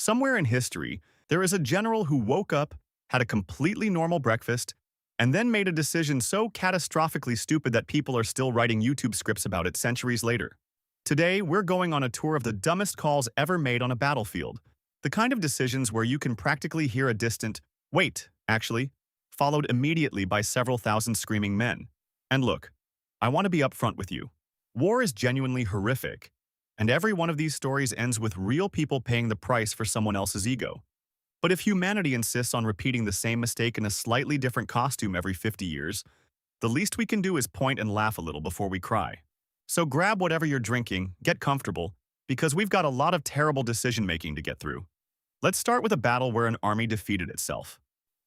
Somewhere in history, there is a general who woke up, had a completely normal breakfast, and then made a decision so catastrophically stupid that people are still writing YouTube scripts about it centuries later. Today, we're going on a tour of the dumbest calls ever made on a battlefield. The kind of decisions where you can practically hear a distant, "Wait," actually, followed immediately by several thousand screaming men. And look, I want to be upfront with you. War is genuinely horrific, and every one of these stories ends with real people paying the price for someone else's ego. But if humanity insists on repeating the same mistake in a slightly different costume every 50 years, the least we can do is point and laugh a little before we cry. So grab whatever you're drinking, get comfortable, because we've got a lot of terrible decision-making to get through. Let's start with a battle where an army defeated itself.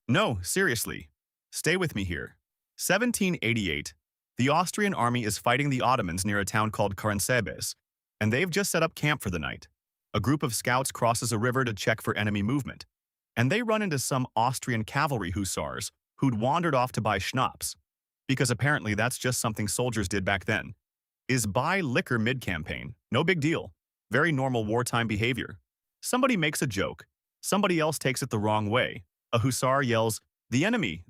No, seriously. Stay with me here. 1788. The Austrian army is fighting the Ottomans near a town called Caransebeş, and they've just set up camp for the night. A group of scouts crosses a river to check for enemy movement, and they run into some Austrian cavalry hussars who'd wandered off to buy schnapps, because apparently that's just something soldiers did back then. Is buy liquor mid-campaign, no big deal. Very normal wartime behavior. Somebody makes a joke, somebody else takes it the wrong way. A hussar yells, the enemy,"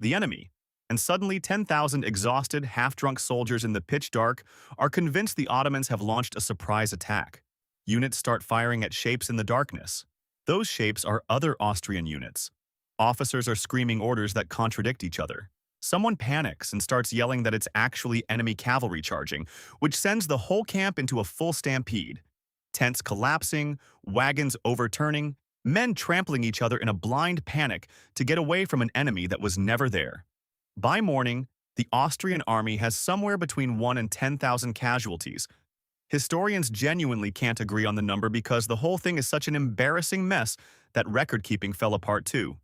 and suddenly 10,000 exhausted, half-drunk soldiers in the pitch dark are convinced the Ottomans have launched a surprise attack. Units start firing at shapes in the darkness. Those shapes are other Austrian units. Officers are screaming orders that contradict each other. Someone panics and starts yelling that it's actually enemy cavalry charging, which sends the whole camp into a full stampede. Tents collapsing, wagons overturning, men trampling each other in a blind panic to get away from an enemy that was never there. By morning, the Austrian army has somewhere between 1 and 10,000 casualties. Historians genuinely can't agree on the number because the whole thing is such an embarrassing mess that record-keeping fell apart too.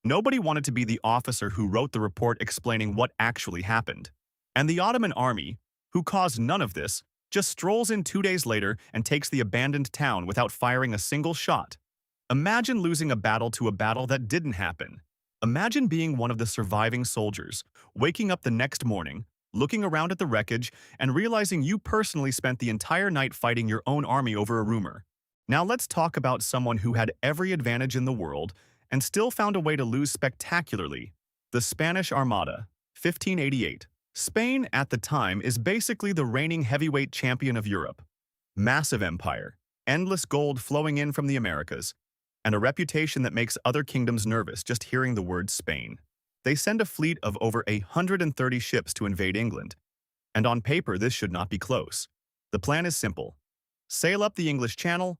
Nobody wanted to be the officer who wrote the report explaining what actually happened. And the Ottoman army, who caused none of this, just strolls in 2 days later and takes the abandoned town without firing a single shot. Imagine losing a battle to a battle that didn't happen. Imagine being one of the surviving soldiers, waking up the next morning, looking around at the wreckage, and realizing you personally spent the entire night fighting your own army over a rumor. Now let's talk about someone who had every advantage in the world and still found a way to lose spectacularly. The Spanish Armada, 1588. Spain, at the time, is basically the reigning heavyweight champion of Europe. Massive empire, endless gold flowing in from the Americas, and a reputation that makes other kingdoms nervous just hearing the word Spain. They send a fleet of over 130 ships to invade England, and on paper this should not be close. The plan is simple. Sail up the English Channel,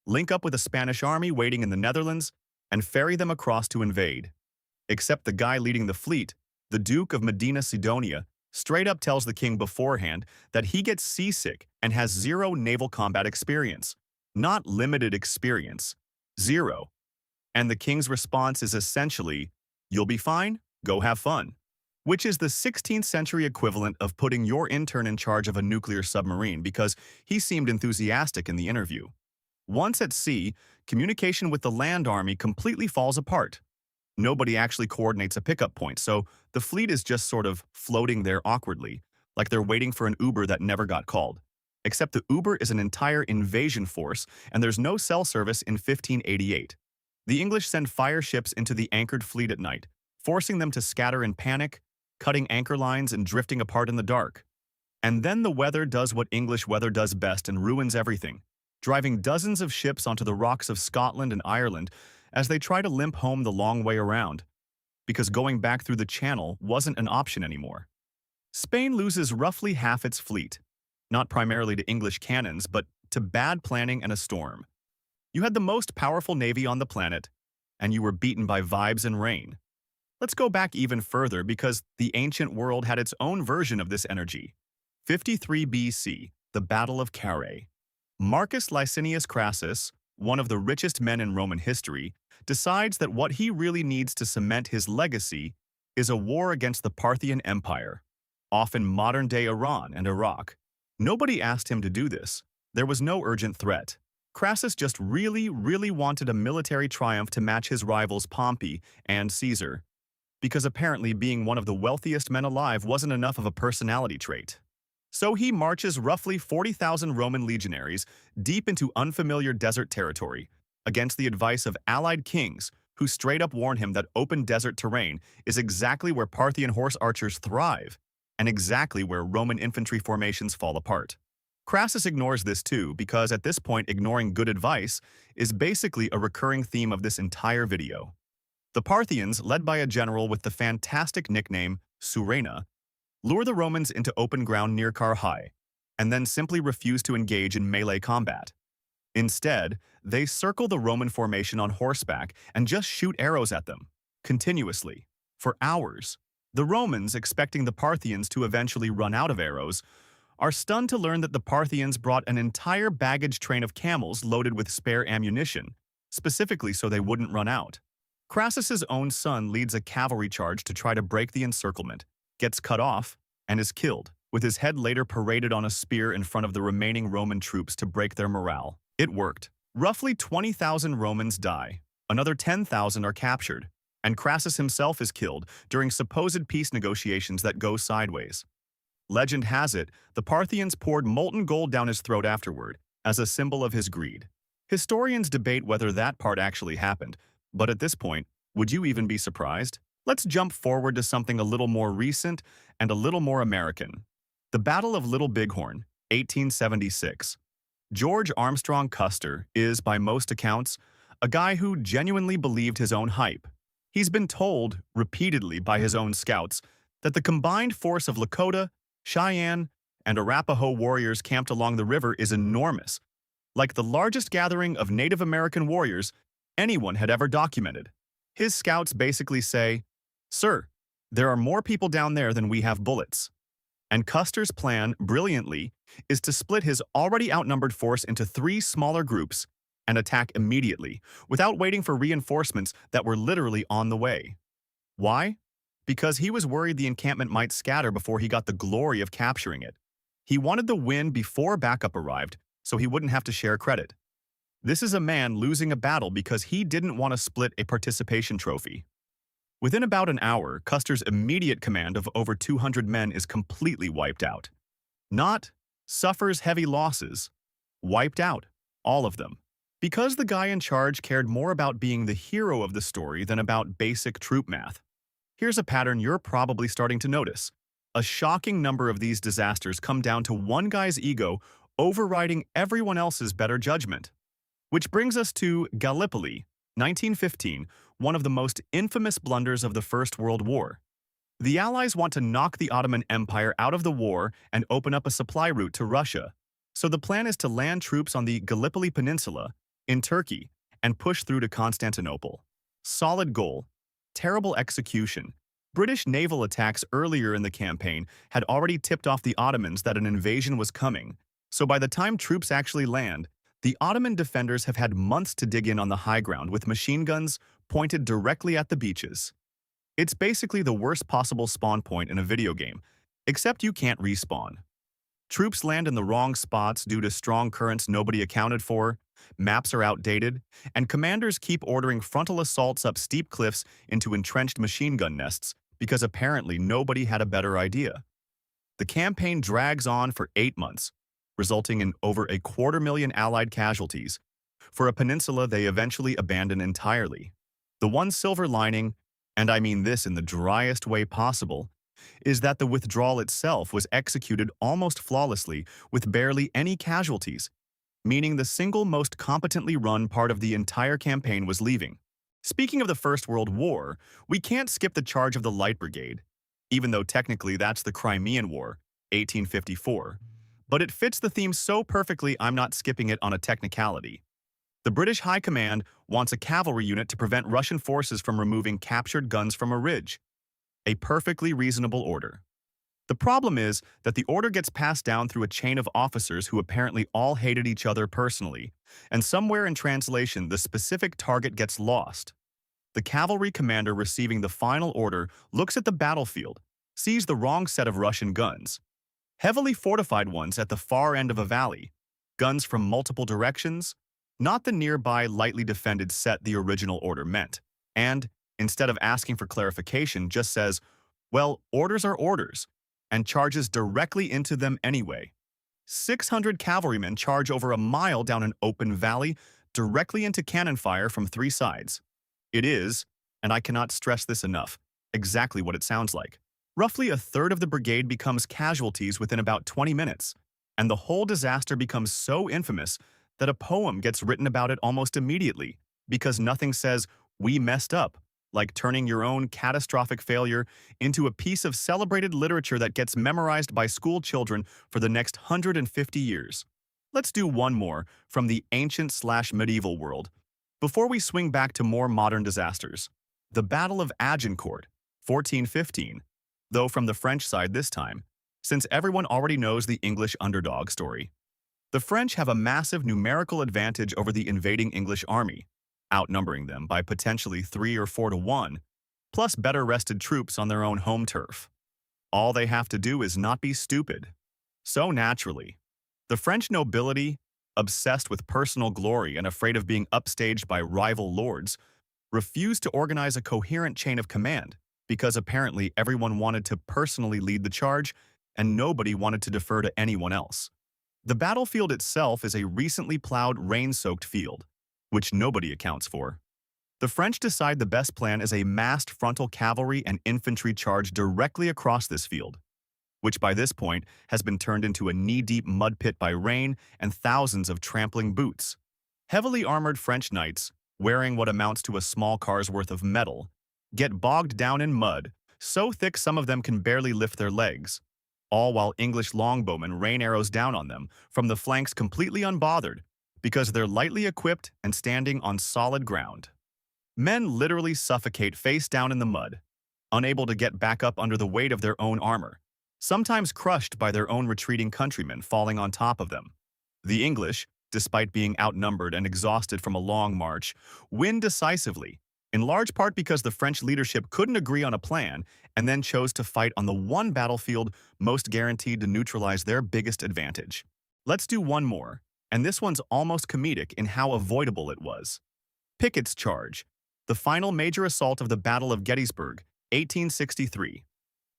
link up with a Spanish army waiting in the Netherlands, and ferry them across to invade. Except the guy leading the fleet, the Duke of Medina Sidonia, straight up tells the king beforehand that he gets seasick and has zero naval combat experience. Not limited experience. Zero. And the king's response is essentially, "You'll be fine, go have fun." Which is the 16th century equivalent of putting your intern in charge of a nuclear submarine because he seemed enthusiastic in the interview. Once at sea, communication with the land army completely falls apart. Nobody actually coordinates a pickup point, so the fleet is just sort of floating there awkwardly, like they're waiting for an Uber that never got called. Except the Uber is an entire invasion force, and there's no cell service in 1588. The English send fire ships into the anchored fleet at night, forcing them to scatter in panic, cutting anchor lines and drifting apart in the dark. And then the weather does what English weather does best and ruins everything, driving dozens of ships onto the rocks of Scotland and Ireland as they try to limp home the long way around, because going back through the Channel wasn't an option anymore. Spain loses roughly half its fleet, not primarily to English cannons, but to bad planning and a storm. You had the most powerful navy on the planet, and you were beaten by vibes and rain. Let's go back even further because the ancient world had its own version of this energy. 53 BC, the Battle of Carrhae. Marcus Licinius Crassus, one of the richest men in Roman history, decides that what he really needs to cement his legacy is a war against the Parthian Empire, often modern-day Iran and Iraq. Nobody asked him to do this. There was no urgent threat. Crassus just really wanted a military triumph to match his rivals Pompey and Caesar, because apparently being one of the wealthiest men alive wasn't enough of a personality trait. So he marches roughly 40,000 Roman legionaries deep into unfamiliar desert territory, against the advice of allied kings who straight up warn him that open desert terrain is exactly where Parthian horse archers thrive and exactly where Roman infantry formations fall apart. Crassus ignores this too because at this point ignoring good advice is basically a recurring theme of this entire video. The Parthians, led by a general with the fantastic nickname Surena, lure the Romans into open ground near Carrhae, and then simply refuse to engage in melee combat. Instead, they circle the Roman formation on horseback and just shoot arrows at them, continuously, for hours. The Romans, expecting the Parthians to eventually run out of arrows, are stunned to learn that the Parthians brought an entire baggage train of camels loaded with spare ammunition, specifically so they wouldn't run out. Crassus's own son leads a cavalry charge to try to break the encirclement, gets cut off, and is killed, with his head later paraded on a spear in front of the remaining Roman troops to break their morale. It worked. Roughly 20,000 Romans die, another 10,000 are captured, and Crassus himself is killed during supposed peace negotiations that go sideways. Legend has it, the Parthians poured molten gold down his throat afterward, as a symbol of his greed. Historians debate whether that part actually happened, but at this point, would you even be surprised? Let's jump forward to something a little more recent and a little more American. The Battle of Little Bighorn, 1876. George Armstrong Custer is, by most accounts, a guy who genuinely believed his own hype. He's been told, repeatedly by his own scouts, that the combined force of Lakota, Cheyenne, and Arapaho warriors camped along the river is enormous, like the largest gathering of Native American warriors anyone had ever documented. His scouts basically say, "Sir, there are more people down there than we have bullets." And Custer's plan, brilliantly, is to split his already outnumbered force into 3 smaller groups and attack immediately, without waiting for reinforcements that were literally on the way. Why? Because he was worried the encampment might scatter before he got the glory of capturing it. He wanted the win before backup arrived, so he wouldn't have to share credit. This is a man losing a battle because he didn't want to split a participation trophy. Within about an hour, Custer's immediate command of over 200 men is completely wiped out. Not suffers heavy losses. Wiped out. All of them. Because the guy in charge cared more about being the hero of the story than about basic troop math. Here's a pattern you're probably starting to notice. A shocking number of these disasters come down to one guy's ego overriding everyone else's better judgment. Which brings us to Gallipoli, 1915, one of the most infamous blunders of the First World War. The Allies want to knock the Ottoman Empire out of the war and open up a supply route to Russia. So the plan is to land troops on the Gallipoli Peninsula, in Turkey, and push through to Constantinople. Solid goal. Terrible execution. British naval attacks earlier in the campaign had already tipped off the Ottomans that an invasion was coming, so by the time troops actually land, the Ottoman defenders have had months to dig in on the high ground with machine guns pointed directly at the beaches. It's basically the worst possible spawn point in a video game, except you can't respawn. Troops land in the wrong spots due to strong currents nobody accounted for, maps are outdated, and commanders keep ordering frontal assaults up steep cliffs into entrenched machine gun nests because apparently nobody had a better idea. The campaign drags on for 8 months, resulting in over 250,000 Allied casualties. For a peninsula they eventually abandon entirely. The one silver lining, and I mean this in the driest way possible, is that the withdrawal itself was executed almost flawlessly with barely any casualties, meaning the single most competently run part of the entire campaign was leaving. Speaking of the First World War, we can't skip the charge of the Light Brigade, even though technically that's the Crimean War, 1854. But it fits the theme so perfectly I'm not skipping it on a technicality. The British High Command wants a cavalry unit to prevent Russian forces from removing captured guns from a ridge. A perfectly reasonable order. The problem is that the order gets passed down through a chain of officers who apparently all hated each other personally, and somewhere in translation the specific target gets lost. The cavalry commander receiving the final order looks at the battlefield, sees the wrong set of Russian guns. Heavily fortified ones at the far end of a valley, guns from multiple directions, not the nearby lightly defended set the original order meant, and, instead of asking for clarification, just says, well, orders are orders, and charges directly into them anyway. 600 cavalrymen charge over a mile down an open valley directly into cannon fire from three sides. It is, and I cannot stress this enough, exactly what it sounds like. Roughly a third of the brigade becomes casualties within about 20 minutes, and the whole disaster becomes so infamous that a poem gets written about it almost immediately, because nothing says, "we messed up," like turning your own catastrophic failure into a piece of celebrated literature that gets memorized by school children for the next 150 years. Let's do one more from the ancient/medieval world, before we swing back to more modern disasters. The Battle of Agincourt, 1415, though from the French side this time, since everyone already knows the English underdog story. The French have a massive numerical advantage over the invading English army, outnumbering them by potentially 3 or 4 to 1, plus better rested troops on their own home turf. All they have to do is not be stupid. So naturally, the French nobility, obsessed with personal glory and afraid of being upstaged by rival lords, refused to organize a coherent chain of command because apparently everyone wanted to personally lead the charge and nobody wanted to defer to anyone else. The battlefield itself is a recently plowed, rain-soaked field, which nobody accounts for. The French decide the best plan is a massed frontal cavalry and infantry charge directly across this field, which by this point has been turned into a knee-deep mud pit by rain and thousands of trampling boots. Heavily armored French knights, wearing what amounts to a small car's worth of metal, get bogged down in mud, so thick some of them can barely lift their legs, all while English longbowmen rain arrows down on them from the flanks completely unbothered because they're lightly equipped and standing on solid ground. Men literally suffocate face down in the mud, unable to get back up under the weight of their own armor, sometimes crushed by their own retreating countrymen falling on top of them. The English, despite being outnumbered and exhausted from a long march, win decisively, in large part because the French leadership couldn't agree on a plan and then chose to fight on the one battlefield most guaranteed to neutralize their biggest advantage. Let's do one more, and this one's almost comedic in how avoidable it was. Pickett's Charge, the final major assault of the Battle of Gettysburg, 1863.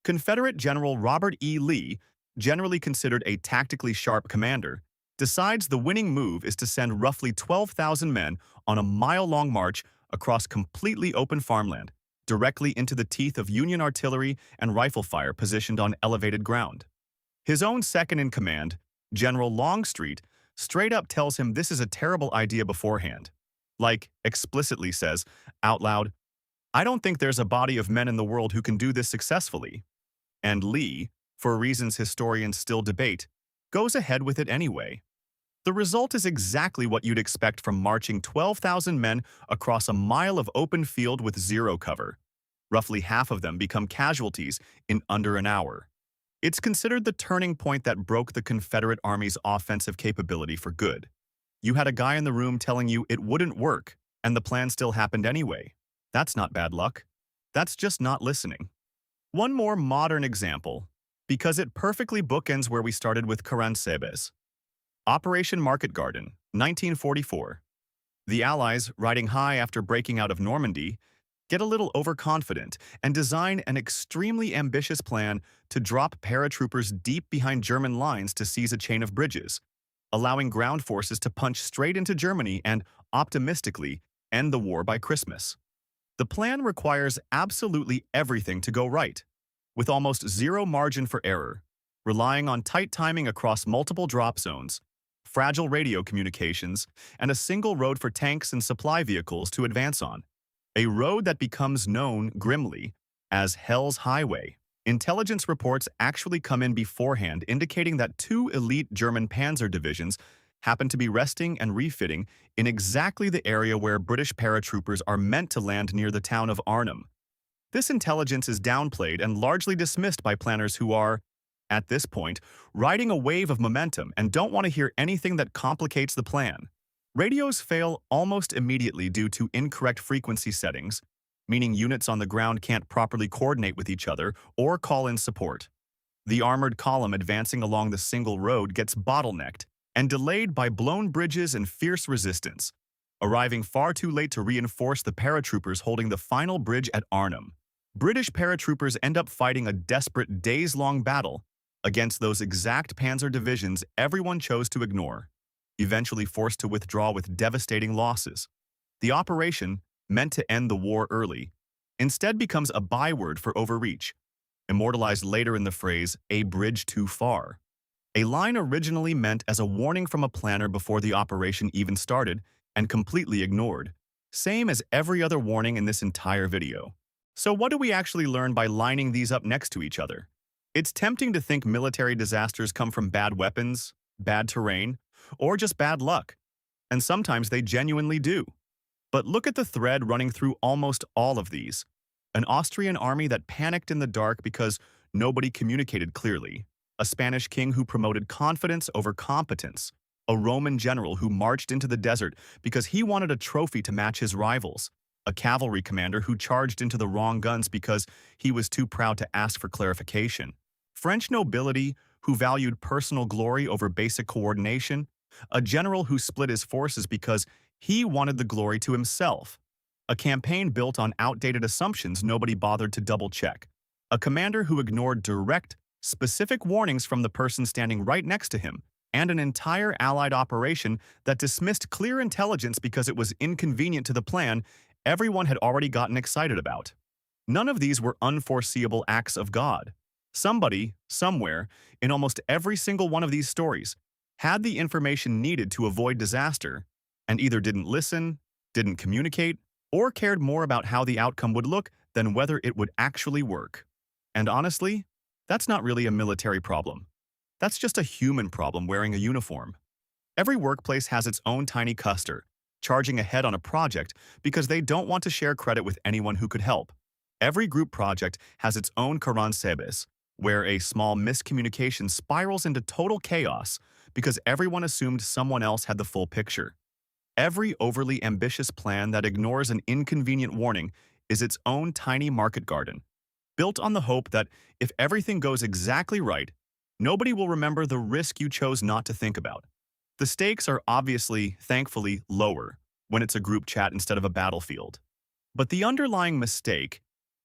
Confederate General Robert E. Lee, generally considered a tactically sharp commander, decides the winning move is to send roughly 12,000 men on a mile-long march across completely open farmland, directly into the teeth of Union artillery and rifle fire positioned on elevated ground. His own second-in-command, General Longstreet, straight up tells him this is a terrible idea beforehand. Like, explicitly says, out loud, "I don't think there's a body of men in the world who can do this successfully." And Lee, for reasons historians still debate, goes ahead with it anyway. The result is exactly what you'd expect from marching 12,000 men across a mile of open field with zero cover. Roughly half of them become casualties in under an hour. It's considered the turning point that broke the Confederate Army's offensive capability for good. You had a guy in the room telling you it wouldn't work, and the plan still happened anyway. That's not bad luck. That's just not listening. One more modern example, because it perfectly bookends where we started with Caransebe's. Operation Market Garden, 1944. The Allies, riding high after breaking out of Normandy, get a little overconfident and design an extremely ambitious plan to drop paratroopers deep behind German lines to seize a chain of bridges, allowing ground forces to punch straight into Germany and, optimistically, end the war by Christmas. The plan requires absolutely everything to go right, with almost zero margin for error, relying on tight timing across multiple drop zones, fragile radio communications, and a single road for tanks and supply vehicles to advance on. A road that becomes known, grimly, as Hell's Highway. Intelligence reports actually come in beforehand indicating that 2 elite German panzer divisions happen to be resting and refitting in exactly the area where British paratroopers are meant to land near the town of Arnhem. This intelligence is downplayed and largely dismissed by planners who are, at this point, riding a wave of momentum and don't want to hear anything that complicates the plan. Radios fail almost immediately due to incorrect frequency settings, meaning units on the ground can't properly coordinate with each other or call in support. The armored column advancing along the single road gets bottlenecked and delayed by blown bridges and fierce resistance, arriving far too late to reinforce the paratroopers holding the final bridge at Arnhem. British paratroopers end up fighting a desperate days-long battle against those exact panzer divisions everyone chose to ignore. eventually forced to withdraw with devastating losses. The operation, meant to end the war early, instead becomes a byword for overreach, immortalized later in the phrase, "a bridge too far." A line originally meant as a warning from a planner before the operation even started and completely ignored. Same as every other warning in this entire video. So what do we actually learn by lining these up next to each other? It's tempting to think military disasters come from bad weapons, bad terrain, or just bad luck. And sometimes they genuinely do. But look at the thread running through almost all of these. An Austrian army that panicked in the dark because nobody communicated clearly. A Spanish king who promoted confidence over competence. A Roman general who marched into the desert because he wanted a trophy to match his rivals. A cavalry commander who charged into the wrong guns because he was too proud to ask for clarification. French nobility who valued personal glory over basic coordination. A general who split his forces because he wanted the glory to himself. A campaign built on outdated assumptions nobody bothered to double-check. A commander who ignored direct, specific warnings from the person standing right next to him, and an entire Allied operation that dismissed clear intelligence because it was inconvenient to the plan everyone had already gotten excited about. None of these were unforeseeable acts of God. Somebody, somewhere, in almost every single one of these stories, had the information needed to avoid disaster, and either didn't listen, didn't communicate, or cared more about how the outcome would look than whether it would actually work. And honestly, that's not really a military problem. That's just a human problem wearing a uniform. Every workplace has its own tiny custer, charging ahead on a project because they don't want to share credit with anyone who could help. Every group project has its own Sebes, where a small miscommunication spirals into total chaos because everyone assumed someone else had the full picture. Every overly ambitious plan that ignores an inconvenient warning is its own tiny market garden, built on the hope that if everything goes exactly right, nobody will remember the risk you chose not to think about. The stakes are obviously, thankfully, lower when it's a group chat instead of a battlefield. But the underlying mistake,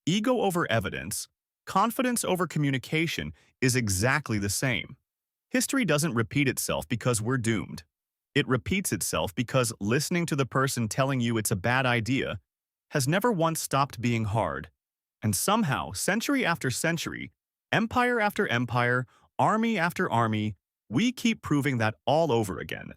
ego over evidence, confidence over communication, is exactly the same. History doesn't repeat itself because we're doomed. It repeats itself because listening to the person telling you it's a bad idea has never once stopped being hard. And somehow, century after century, empire after empire, army after army, we keep proving that all over again.